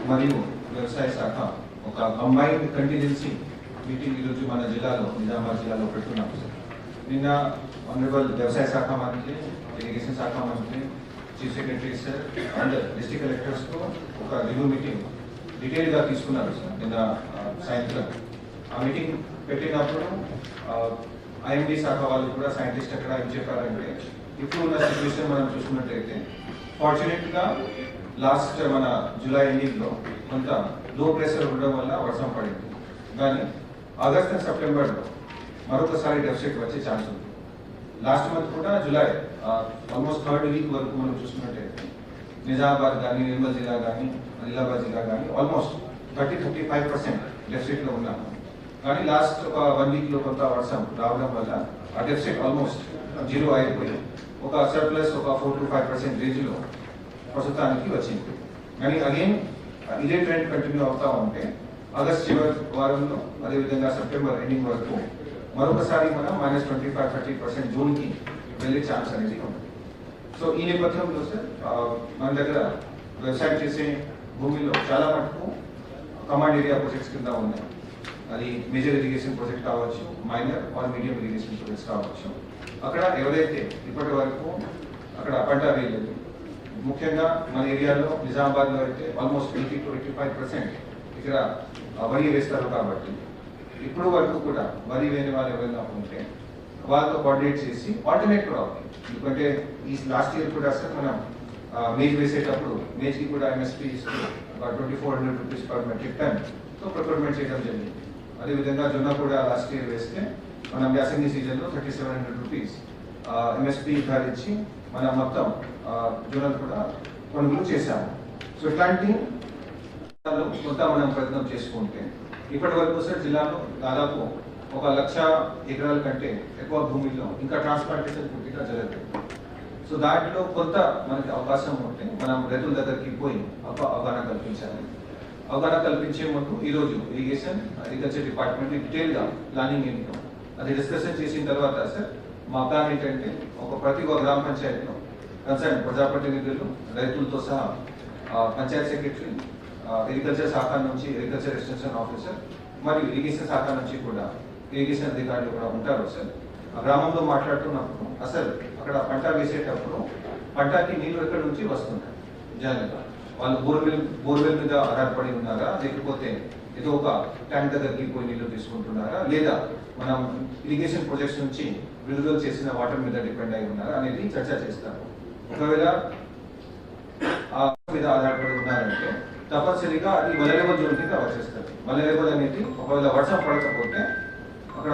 మరియు వ్యవసాయ శాఖ ఒక కంబైన్డ్ కంటిజెన్సీ మీటింగ్ ఈరోజు మన జిల్లాలో నిజామాబాద్ జిల్లాలో పెట్టుకున్నాం సార్. నిన్న ఆనరబుల్ వ్యవసాయ శాఖ మంత్రి, ఇరిగేషన్ శాఖ మంత్రి, chief secretary sir and district కలెక్టర్స్తో ఒక రివ్యూ మీటింగ్ డీటెయిల్గా తీసుకున్నారు సార్ నిన్న సాయంత్రం. ఆ మీటింగ్ పెట్టినప్పుడు ఐఎండీ శాఖ వాళ్ళు కూడా సైంటిస్ట్ అక్కడ ఏం చెప్పారంటే ఇప్పుడు ఉన్న సిచ్యువేషన్ మనం చూసుకున్నట్లయితే ఫార్చునేట్గా లాస్ట్ మన జూలై ఎండింగ్లో కొంత లో ప్రెషర్ ఉండడం వల్ల వర్షం పడింది, కానీ ఆగస్ట్ అండ్ సెప్టెంబర్లో మరొకసారి డెఫిసిట్ వచ్చే ఛాన్స్ ఉంది. లాస్ట్ మంత్ కూడా జూలై ఆల్మోస్ట్ 3rd వీక్ వరకు మనం చూసుకున్నట్టయితే నిజామాబాద్ కానీ, నిర్మల్ జిల్లా కానీ, ఆదిలాబాద్ జిల్లా కానీ ఆల్మోస్ట్ 30-35% డెఫిసిట్లో ఉన్నాము. కానీ లాస్ట్ ఒక 1 వీక్లో కొంత వర్షం రావడం వల్ల ఆ డెఫిసిట్ ఆల్మోస్ట్ 0 అయిపోయి ఒక సర్ప్లస్ ఒక 4-5% రేంజ్లో ప్రస్తుతానికి వచ్చింది. కానీ అగైన్ ఇదే ట్రెండ్ కంటిన్యూ అవుతా ఉంటే ఆగస్ట్ చివరి వారంలో అదేవిధంగా సెప్టెంబర్ ఎండింగ్ వరకు మరొకసారి మనం -25-30% జూన్కి వెళ్ళే ఛాన్స్ అనేది ఉంది. సో ఈ నేపథ్యంలో సార్ మన దగ్గర వ్యవసాయం చేసే భూమిలో చాలా మటుకు కమాండ్ ఏరియా ప్రాజెక్ట్స్ కింద ఉన్నాయి. అది మేజర్ ఇరిగేషన్ ప్రాజెక్ట్ కావచ్చు, minor or medium irrigation projects కావచ్చు. అక్కడ ఎవరైతే ఇప్పటి వరకు అక్కడ పంట వేయలేదు, ముఖ్యంగా మన ఏరియాలో నిజామాబాద్లో అయితే ఆల్మోస్ట్ 80-85% ఇక్కడ వరి వేస్తారు. కాబట్టి ఇప్పుడు వరకు కూడా వరి వేయని వాళ్ళు ఎవరైనా ఉంటే వాళ్ళతో కోఆర్డినేట్ చేసి ఆల్టర్నేట్ క్రాప్, ఎందుకంటే ఈ లాస్ట్ ఇయర్ కూడా సార్ మనం మేజ్ వేసేటప్పుడు మేజ్కి కూడా ఎంఎస్పీ 2400 రూపీస్ పర్ మెట్రిక్ టన్తో ప్రొక్యూర్మెంట్ చేయడం జరిగింది. అదేవిధంగా జొన్న కూడా లాస్ట్ ఇయర్ వేస్తే మనం యాసంగి సీజన్లో 3700 రూపీస్ ఎంఎస్పీ ధరించి మనం మొత్తం జొన్నలు కూడా కొనుగోలు చేశాము. సో ఇట్లాంటి కొంత మనం ప్రయత్నం చేసుకుంటే ఇప్పటి వరకు సార్ జిల్లాలో దాదాపు 1,00,000 ఎకరాల కంటే ఎక్కువ భూమిలో ఇంకా ట్రాన్స్ప్లాంటేషన్ పూర్తిగా జరగలేదు. సో దాంట్లో కొంత మనకి అవకాశం ఉంటే మనం రైతుల దగ్గరికి పోయి అవగాహన కల్పించాలి. అవగాహన కల్పించే ముందు ఈరోజు ఇరిగేషన్ అగ్రికల్చర్ డిపార్ట్మెంట్ డీటెయిల్గా ప్లానింగ్ ఏంటో అది డిస్కషన్ చేసిన తర్వాత సార్ మా ప్లాన్ ఏంటంటే ప్రతి గ్రామ పంచాయతీలో కన్సర్న్ ప్రజాప్రతినిధులు, రైతులతో సహా పంచాయత్ సెక్రటరీ, అగ్రికల్చర్ శాఖ నుంచి అగ్రికల్చర్ ఎక్స్టెన్షన్ ఆఫీసర్ మరియు ఇరిగేషన్ శాఖ నుంచి కూడా ఇరిగేషన్ అధికారులు కూడా ఉంటారు సార్. ఆ గ్రామంలో మాట్లాడుతున్నప్పుడు అసలు అక్కడ పంట వేసేటప్పుడు పంటకి నీళ్లు ఎక్కడి నుంచి వస్తున్నాయి, జనరల్గా వాళ్ళు బోర్వెల్ మీద ఆధారపడి ఉన్నారా, లేకపోతే ఏదో ఒక ట్యాంక్ దగ్గరికి పోయి నీళ్లు తీసుకుంటున్నారా, లేదా మనం ఇరిగేషన్ ప్రాజెక్ట్స్ నుంచి విడుదల చేసిన వాటర్ మీద డిపెండ్ అయి ఉన్నారా అనేది చర్చ చేస్తారు. ఒకవేళ ఆ మీద ఆధారపడి ఉన్నారంటే తప్పనిసరిగా అది వలరేబుల్ జోన్ కింద వచ్చేస్తారు. వలరేబుల్ అనేది ఒకవేళ వర్షం పడకపోతే అక్కడ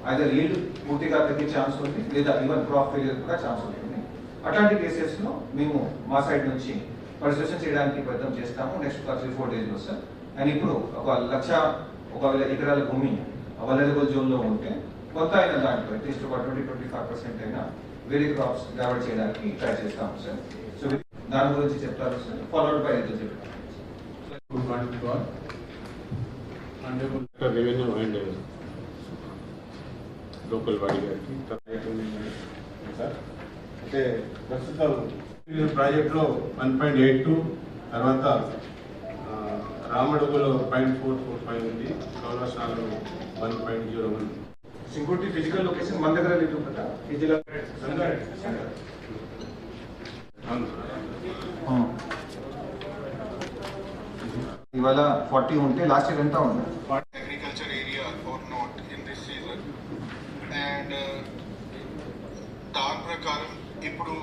అయితే ఈల్డ్ పూర్తిగా తగ్గే ఛాన్స్ ఉంది, లేదా ఈవెన్ క్రాప్ ఫెయిలియర్ కూడా ఛాన్స్ ఉంటుంది. అట్లాంటి కేసెస్లో మేము మా సైడ్ నుంచి పరిశోధన చేయడానికి ప్రయత్నం చేస్తాము నెక్స్ట్ 3-4 డేస్లో సార్. అండ్ ఇప్పుడు 1,00,000 ఎకరాల భూమి అవైలబుల్ జోన్లో ఉంటే కొంత అయినా దాంట్లో అట్లీస్ట్ 20-25% అయినా వేరే క్రాప్స్ డైవర్ట్ చేయడానికి ట్రై చేస్తాము సార్. సో దాని గురించి చెప్తారు సార్, ఫాలోడ్ బై అయితే చెప్తారు. Good morning to all. Revenue and local body గారికి సార్, అంటే ప్రస్తుతం ప్రాజెక్టులో 1.82, తర్వాత రామడుగులో 0.445 ఉంది, కౌలాసాలో 1.01. ఇంకోటి ఫిజికల్ లొకేషన్ మన దగ్గర లేదు కదా, ఈ జిల్లా ఇవాళ 40 ఉంటే లాస్ట్ ఇయర్ ఎంత ఉంది? Agriculture area or not in this season, and దాని ప్రకారం ఇప్పుడు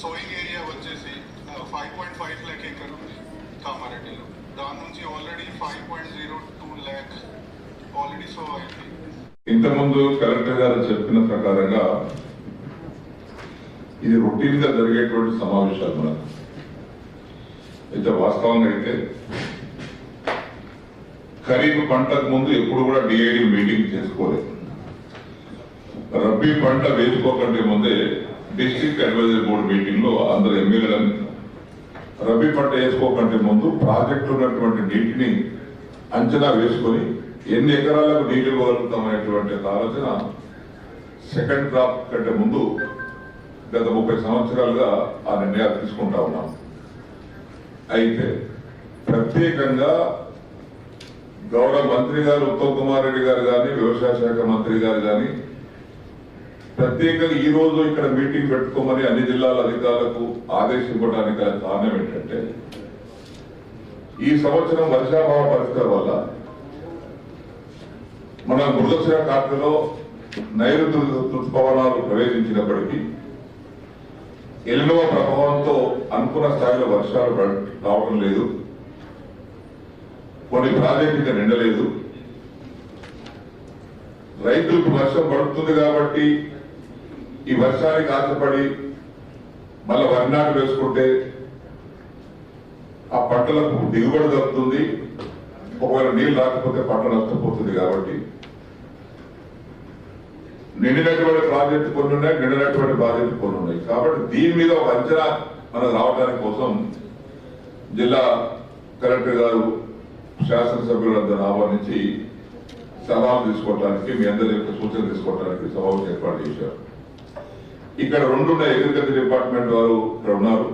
సోయింగ్ ఏరియా వచ్చేసి 5.5 lakh ఎకర్ ఉంది కామారెడ్డిలో. దాని నుంచి ఆల్రెడీ 5.02 lakh ఆల్రెడీ సో అయింది. ఇంతకుముందు కలెక్టర్ గారు చెప్పిన ప్రకారంగా ఇది రొటీన్ గా జరిగేటువంటి సమావేశాలు మనకు అయితే వాస్తవంగా అయితే ఖరీఫ్ పంటకు ముందు ఎప్పుడు కూడా డిఐడి మీటింగ్ చేసుకోలేదు. రబీ పంట వేసుకోకంటే ముందే డిస్ట్రిక్ట్ అడ్వైజరీ బోర్డు మీటింగ్ లో అందరు ఎమ్మెల్యేలను రబీ పంట వేసుకోకంటే ముందు ప్రాజెక్టు ఉన్నటువంటి నీటిని అంచనా వేసుకొని ఎన్ని ఎకరాలకు నీళ్లు ఇవ్వగలుగుతాం అనేటువంటి ఆలోచన సెకండ్ క్రాప్ కంటే ముందు గత 30 సంవత్సరాలుగా ఆ నిర్ణయాలు తీసుకుంటా ఉన్నాం. అయితే ప్రత్యేకంగా గౌరవ మంత్రి గారు ఉత్తమ్ కుమార్ రెడ్డి గారు కానీ, వ్యవసాయ శాఖ మంత్రి గారు కానీ ప్రత్యేకంగా ఈ రోజు ఇక్కడ మీటింగ్ పెట్టుకోమని అన్ని జిల్లాల అధికారులకు ఆదేశించడానికి గల కారణం ఏంటంటే, ఈ సంవత్సరం వర్షాభావ పరిస్థితుల వల్ల మన మృగశిర కార్తెలో నైరుతి ఋతుపవనాలు ప్రవేశించినప్పటికీ ఎల్నినో ప్రభావంతో అనుకున్న స్థాయిలో వర్షాలు రావడం లేదు. కొన్ని ప్రాజెక్టుగా నిండలేదు. రైతులకు వర్షం పడుతుంది కాబట్టి ఈ వర్షానికి ఆశపడి మళ్ళీ వరి నాటు వేసుకుంటే ఆ పంటలకు దిగుబడి దక్కుతుంది. ఒకవేళ నీళ్ళు రాకపోతే పంట నష్టపోతుంది. కాబట్టి నిండినటువంటి ప్రాజెక్టు కొన్ని ఉన్నాయి, నిండినటువంటి ప్రాజెక్టు కొన్ని ఉన్నాయి. కాబట్టి దీని మీద ఒక అంచనా మనకు రావడానికి కోసం జిల్లా కలెక్టర్ గారు శాసనసభ్యులందరూ ఆహ్వానించి సలహాలు తీసుకోవడానికి, మీ అందరి యొక్క సూచన తీసుకోవడానికి సభలు ఏర్పాటు చేశారు. ఇక్కడ రెండు అగ్రికల్చర్ డిపార్ట్మెంట్ వారు ఇక్కడ ఉన్నారు.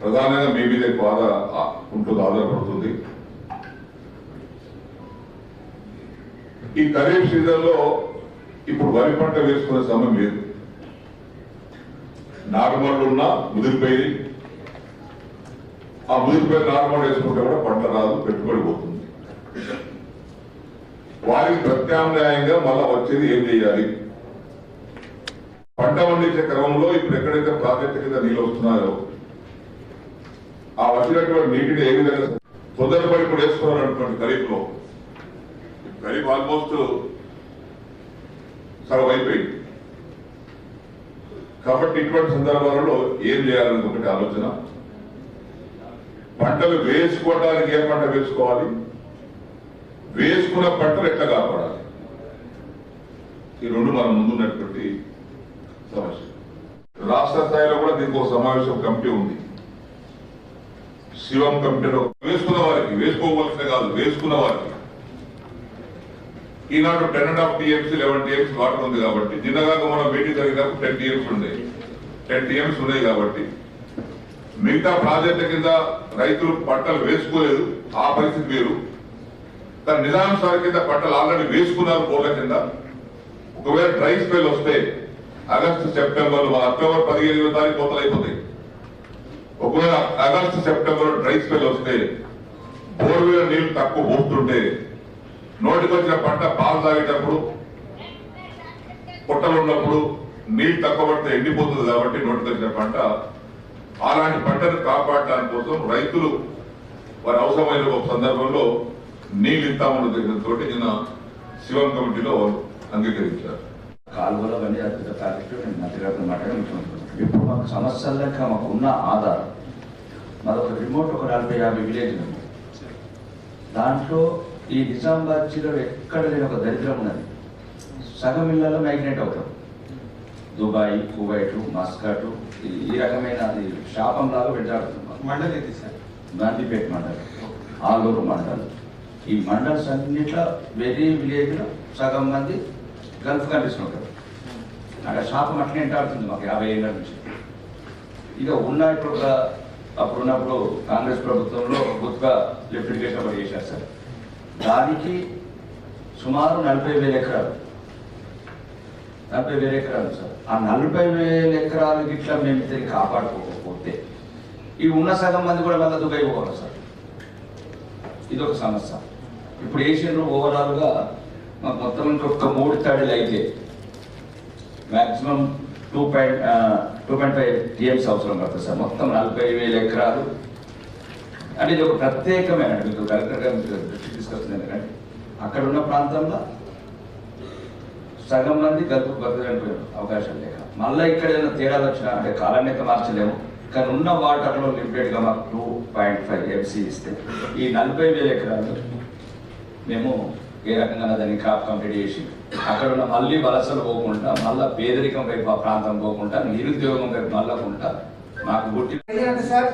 ప్రధానంగా మీ మీద ఎక్కువ ఆధారపడుతుంది. ఈ ఖరీఫ్ సీజన్ లో ఇప్పుడు వరి పంట వేసుకునే సమయం లేదు. నారుమళ్ళు ఉన్నా ముదిరిపోయి, ఆ ముదిరిపోయి నారుమళ్ళు వేసుకుంటే కూడా పంట రాదు, పెట్టుబడి పోతుంది. వారికి ప్రత్యామ్నాయంగా మళ్ళా వచ్చేది ఏం చేయాలి? పంట పండించే క్రమంలో ఇప్పుడు ఎక్కడైతే ప్రాజెక్టు కింద నీళ్ళు వస్తున్నాయో ఆ వచ్చినటువంటి నీటిని ఏ విధంగా తొందరపడి ఇప్పుడు వేసుకోవాలన్నటువంటి ఖరీఫ్ లో, ఖరీఫ్ ఆల్మోస్ట్ సగం అయిపోయింది. కాబట్టి ఇటువంటి సందర్భాలలో ఏం చేయాలని ఒకటి ఆలోచన. పంటలు వేసుకోవడానికి ఏ పంట వేసుకోవాలి, వేసుకున్న పంటలు ఎట్లా కాపాడాలి, ఈ రెండు మన ముందున్నటువంటి సమస్య. రాష్ట్ర స్థాయిలో కూడా దీనికి ఒక సమావేశం కమిటీ ఉంది. శివం కమిటీలో వేసుకున్న వారికి, వేసుకోవలసిన కాదు, వేసుకున్న వారికి ఈనాడు 10.5 TMC 11 TMC వాటర్ ఉంది. కాబట్టి నిన్నగాక మనం మీటింగ్ జరిగినప్పుడు 10 TMC ఉన్నాయి. 10 TMC ఉన్నాయి. కాబట్టి మిగతా ప్రాజెక్టుల కింద రైతులు పంటలు వేసుకోలేదు, ఆ పరిస్థితి వేరు. కానీ నిజానుసారి కింద పంటలు ఆల్రెడీ వేసుకున్నారు బోర్ల కింద. ఒకవేళ డ్రై స్పెల్ వస్తే ఆగస్టు సెప్టెంబర్, అక్టోబర్ 15వ తారీఖు కోతలు అయిపోతాయి. ఒకవేళ ఆగస్టు సెప్టెంబర్ డ్రై స్పెల్ వస్తే బోర్వేల నీళ్లు తక్కువ పోస్తుంటే నోటికి వచ్చిన పంట పాలు తాగేటప్పుడు, పొట్టలు ఉన్నప్పుడు నీళ్లు తక్కువ పడితే ఎండిపోతుంది. కాబట్టి నోటికి వచ్చిన పంట, అలాంటి పంటను కాపాడడానికి కోసం రైతులు వారి అవసరమైన ఒక సందర్భంలో నీళ్లు ఇస్తామన్న దగ్గరతో నిన్న శివం కమిటీలో అంగీకరించారు. కాలువలో అన్ని అద్భుత ప్రాజెక్టు నేను మంత్రిగారితో మాట్లాడాలనుకుంటున్నాను. ఇప్పుడు మాకు సమస్యల లెక్క మాకు ఉన్న ఆధారం మరొక రిమోట్ ఒక 40-50 విలేజ్లు ఉంది. దాంట్లో ఈ నిజామాబాద్ జిల్లాలో ఎక్కడ లేని ఒక దరిద్రం ఉన్నది. సగం ఇళ్లలో మ్యాగ్నెట్ అవుతాం. దుబాయ్, కువైట్, మస్కట్, ఈ రకమైన శాపం లాగా వెంటాడుతున్నాం. మండలి ఇది సార్, గాంధీపేట మండలం, ఆలూరు మండలం, ఈ మండల్స్ అన్నిట్లో వెరీ విలేజ్లో సగం మంది గల్ఫ్ కంట్రీస్ ఉంటారు. అక్కడ శాపం అట్లనే వెంటాడుతుంది మాకు 50 ఏళ్ళ నుంచి. ఇక ఉన్న ఇప్పుడు అప్పుడున్నప్పుడు కాంగ్రెస్ ప్రభుత్వంలో గుత్కా లిఫ్ట్ ఇరిగేషన్ ఒకటి చేశారు సార్. దానికి సుమారు 40,000 ఎకరాలు, 40,000 ఎకరాలు సార్. ఆ 40,000 ఎకరాలు గిట్లా మేము తిరిగి కాపాడుకోకపోతే ఈ ఉన్న సగం మంది కూడా మళ్ళీ దుబాయ్ పోవాలి సార్. ఇదొక సమస్య. ఇప్పుడు ఏషియన్లో ఓవరాల్గా మాకు మొత్తం ఇంకొక 3 తడులు అయితే మ్యాక్సిమం 2.5 TMC అవసరం పడుతుంది సార్. మొత్తం 40,000 ఎకరాలు. అంటే ఇది ఒక ప్రత్యేకమైన, మీకు కలెక్టర్ గారు దృష్టి తీసుకొస్తుంది. ఎందుకంటే అక్కడ ఉన్న ప్రాంతంలో సగం మంది గల్పు బతకడానికి అవకాశాలు లేక మళ్ళీ ఇక్కడ ఏదైనా తేడాలు వచ్చినా అంటే కాలాన్ని అయితే మార్చలేము. కానీ ఉన్న వాటర్లో లిమిటెడ్గా మాకు 2.5 MC ఇస్తే ఈ 40,000 ఎకరాలు మేము ఏ రకంగా దాన్ని క్రాప్ కంప్లీట్ చేసి అక్కడ ఉన్న మళ్ళీ వలసలు పోకుండా, మళ్ళీ పేదరికం వైపు ఆ ప్రాంతం పోకుండా, నిరుద్యోగం వైపు మళ్ళకుండా మాకు గుర్తి సార్.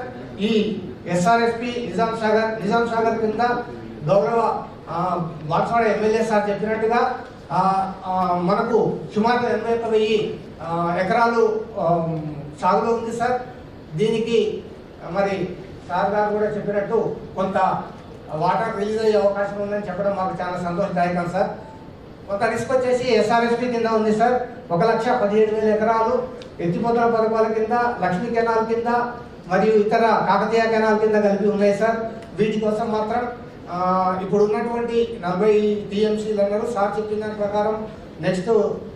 ఈ SRSP నిజాం సాగర్ కింద గౌరవ బాన్స్వాడ ఎమ్మెల్యే సార్ చెప్పినట్టుగా మనకు సుమారు 81,000 ఎకరాలు సాగులో ఉంది సార్. దీనికి మరి సార్ గారు కూడా చెప్పినట్టు కొంత వాటర్ రిలీజ్ అయ్యే అవకాశం ఉందని చెప్పడం మాకు చాలా సంతోషదాయకం సార్. కొంత రిస్క్ వచ్చేసి ఎస్ఆర్ఎస్పి కింద ఉంది సార్. 1,17,000 ఎకరాలు ఎత్తిపోతల పథకాల కింద, లక్ష్మీ కెనాల్ కింద మరియు ఇతర కాకతీయ కెనాల్ కింద కలిపి ఉన్నాయి సార్. వీటి కోసం మాత్రం ఇప్పుడు ఉన్నటువంటి 40 టీఎంసీలు అన్నారు సార్ చెప్పిన దాని ప్రకారం. నెక్స్ట్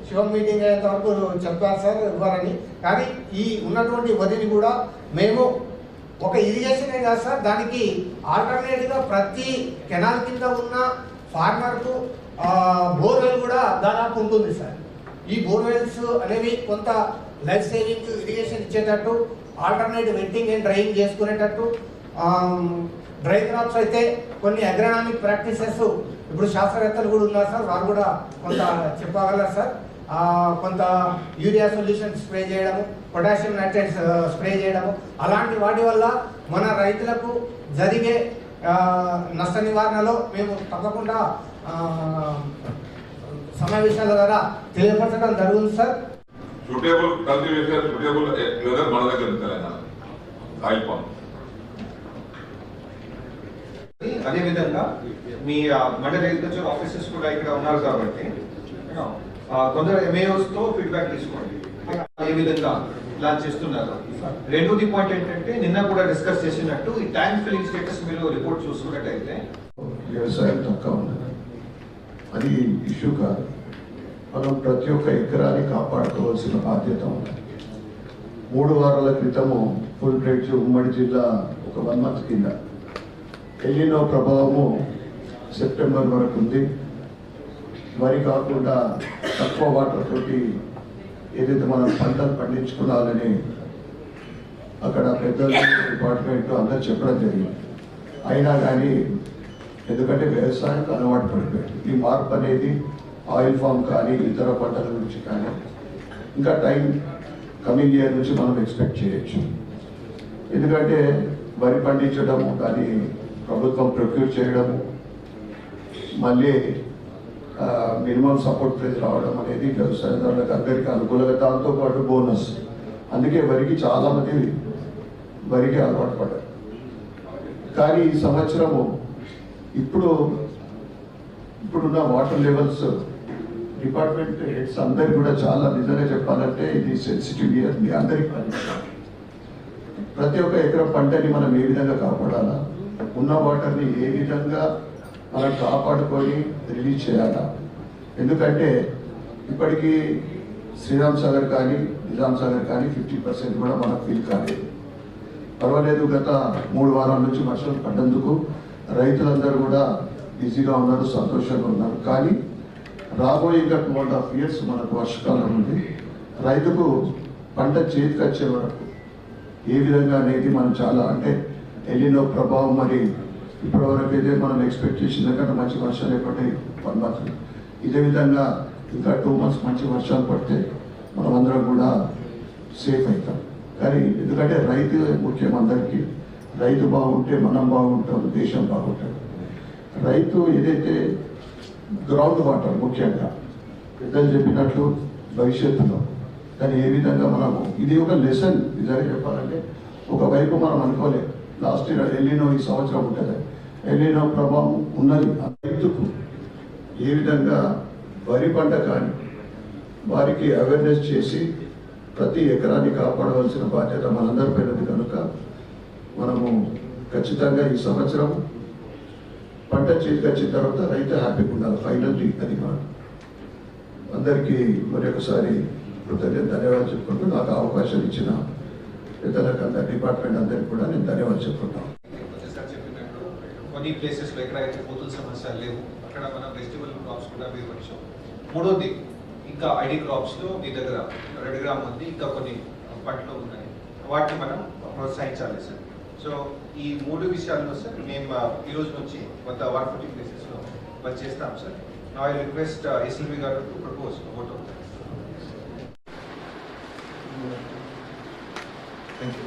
శివం మీటింగ్ అయ్యేంత వరకు చెప్పారు సార్ ఇవ్వాలని. కానీ ఈ ఉన్నటువంటి వదిని కూడా మేము ఒక ఇరిగేషనే కాదు సార్, దానికి ఆల్టర్నేట్గా ప్రతి కెనాల్ కింద ఉన్న ఫార్మర్కు బోర్వెల్ కూడా దాదాపు ఉంటుంది సార్. ఈ బోర్వెల్స్ అనేవి కొంత లైఫ్ సేవింగ్ ఇరిగేషన్ ఇచ్చేటట్టు, ఆల్టర్నేట్ వెట్టింగ్ అండ్ డ్రైయింగ్ చేసుకునేటట్టు, డ్రై క్రాప్స్ అయితే కొన్ని అగ్రానామిక్ ప్రాక్టీసెస్ ఇప్పుడు శాస్త్రవేత్తలు కూడా ఉన్నారు సార్, వారు కూడా కొంత చెప్పగలరు సార్. కొంత యూరియా సొల్యూషన్ స్ప్రే చేయడము, పొటాషియం నైట్రేట్స్ స్ప్రే చేయడము, అలాంటి వాటి వల్ల మన రైతులకు జరిగే నష్ట నివారణలో మేము తప్పకుండా సమావేశాల ద్వారా తెలియపరచడం జరుగుతుంది sir. Suitable cultivation, suitable weather మన దగ్గర తెలంగాణ ఆయిల్ పామ్. అదేవిధంగా మీ మండల అగ్రికల్చర్ ఆఫీసర్స్ కూడా ఇక్కడ ఉన్నారు కాబట్టి కొందరు ఎంఏఓస్ తో ఫీడ్బ్యాక్ తీసుకోండి ఏ విధంగా ప్లాన్ చేస్తున్నారు. రెండోది పాయింట్ ఏంటంటే నిన్న కూడా డిస్కస్ చేసినట్టు ఈ ట్యాంక్ ఫిల్లింగ్ స్టేటస్ మీరు రిపోర్ట్ చూసుకున్నట్టయితే వ్యవసాయం తక్కువ ఉన్నది, అది ఇష్యూ కాదు. మనం ప్రతి ఒక్క ఎకరాన్ని కాపాడుకోవాల్సిన బాధ్యత ఉంది. 3 వారాల క్రితము ఫుల్ బ్రిడ్జ్ ఉమ్మడి జిల్లా ఒక 1 month కింద ఎల్నినో ప్రభావము సెప్టెంబర్ వరకు ఉంది. వరి కాకుండా తక్కువ వాటర్ తోటి ఏదైతే మనం పంటలు పండించుకోవాలని అక్కడ పెద్దలు డిపార్ట్మెంట్ అందరూ చెప్పడం జరిగింది. అయినా కానీ ఎందుకంటే వ్యవసాయానికి అలవాటు పడిపోయింది. ఈ మార్పు అనేది ఆయిల్ ఫామ్ కానీ ఇతర పంటల గురించి కానీ ఇంకా టైం కమింగ్ ఇయర్ నుంచి మనం ఎక్స్పెక్ట్ చేయొచ్చు. ఎందుకంటే వరి పండించడము కానీ ప్రభుత్వం ప్రొక్యూర్ చేయడము, మళ్ళీ మినిమం సపోర్ట్ ప్రైస్ రావడం అనేది వ్యవసాయదారులకు అందరికీ అనుకూలంగా, దాంతోపాటు బోనస్. అందుకే వరికి చాలామంది వరికి అలవాటు పడ్డారు. కానీ ఈ సంవత్సరము ఇప్పుడున్న వాటర్ లెవెల్స్ డిపార్ట్మెంట్ హెడ్స్ అందరికి కూడా చాలా నిజంగా చెప్పాలంటే ఇది సెన్సిటివ్ ఇయర్. మీ అందరికీ ప్రతి ఒక్క ఎకరం పంటని మనం ఏ విధంగా కాపాడాలా, ఉన్న వాటర్ని ఏ విధంగా మనం కాపాడుకొని రిలీజ్ చేయాలా. ఎందుకంటే ఇప్పటికీ శ్రీరామ్ సాగర్ కానీ నిజాం సాగర్ కానీ 50% కూడా మనకు ఫీల్ కాలేదు. పర్వాలేదు, గత 3 వారాల నుంచి వర్షాలు పడ్డందుకు రైతులందరూ కూడా బిజీగా ఉన్నారు, సంతోషంగా ఉన్నారు. కానీ రాబోయే ఇంకా 2.5 years మనకు వర్షకాలం ఉంది. రైతుకు పంట చేతికి వచ్చే వరకు ఏ విధంగా అనేది మనం చాలా అంటే ఎల్నినో ప్రభావం మరి ఇప్పటివరకు అయితే మనం ఎక్స్పెక్ట్ చేసిన కంటే మంచి వర్షాలు పడ్డాయి 1 month. ఇదే విధంగా ఇంకా 2 months మంచి వర్షాలు పడితే మనం అందరం కూడా సేఫ్ అవుతాం. కానీ ఎందుకంటే రైతు ముఖ్యం అందరికీ. రైతు బాగుంటే మనం బాగుంటాం, దేశం బాగుంటుంది. రైతు ఏదైతే గ్రౌండ్ వాటర్ ముఖ్యంగా పెద్దలు చెప్పినట్లు భవిష్యత్తులో కానీ ఏ విధంగా మనము ఇది ఒక లెసన్ నిజంగా చెప్పాలంటే. ఒకవైపు మనం అనుకోలేదు లాస్ట్ ఇయర్ ఎల్నినో ఈ సంవత్సరం ఉంటుంది, ఎల్నినో ప్రభావం ఉన్నది. రైతుకు ఏ విధంగా వరి పంట కానీ వారికి అవేర్నెస్ చేసి ప్రతి ఎకరాన్ని కాపాడవలసిన బాధ్యత మనందరిపైనది కనుక మనము ఖచ్చితంగా ఈ సంవత్సరం పంట చేతికి వచ్చిన తర్వాత రైతు హ్యాపీగా ఉండాలి. ఫైనల్లీ అది మాట. అందరికీ మరొకసారి కృతజ్ఞత ధన్యవాదాలు చెప్పుకుంటూ నాకు అవకాశం ఇచ్చిన పెద్దలకు అందరి డిపార్ట్మెంట్ అందరికీ కూడా నేను ధన్యవాదాలు చెప్పుకుంటాను. కొన్ని ప్లేసెస్లో ఎక్కడైతే కోతుల సమస్యలు లేవు అక్కడ మనం వెజిటబుల్ క్రాప్స్ కూడా వేయవచ్చు. మూడోది ఇంకా ఐడి క్రాప్స్లో మీ దగ్గర రెడ్ గ్రామ్ ఉంది, ఇంకా కొన్ని పంటలు ఉన్నాయి, వాటిని మనం ప్రోత్సహించాలి సార్. సో ఈ 3 విషయాల్లో సార్ మేము ఈ రోజు నుంచి కొంత 140 ప్లేసెస్లో వర్క్ చేస్తాం సార్. ఐ రిక్వెస్ట్ ఎస్ఎల్వి గారు to propose vote. Thank you.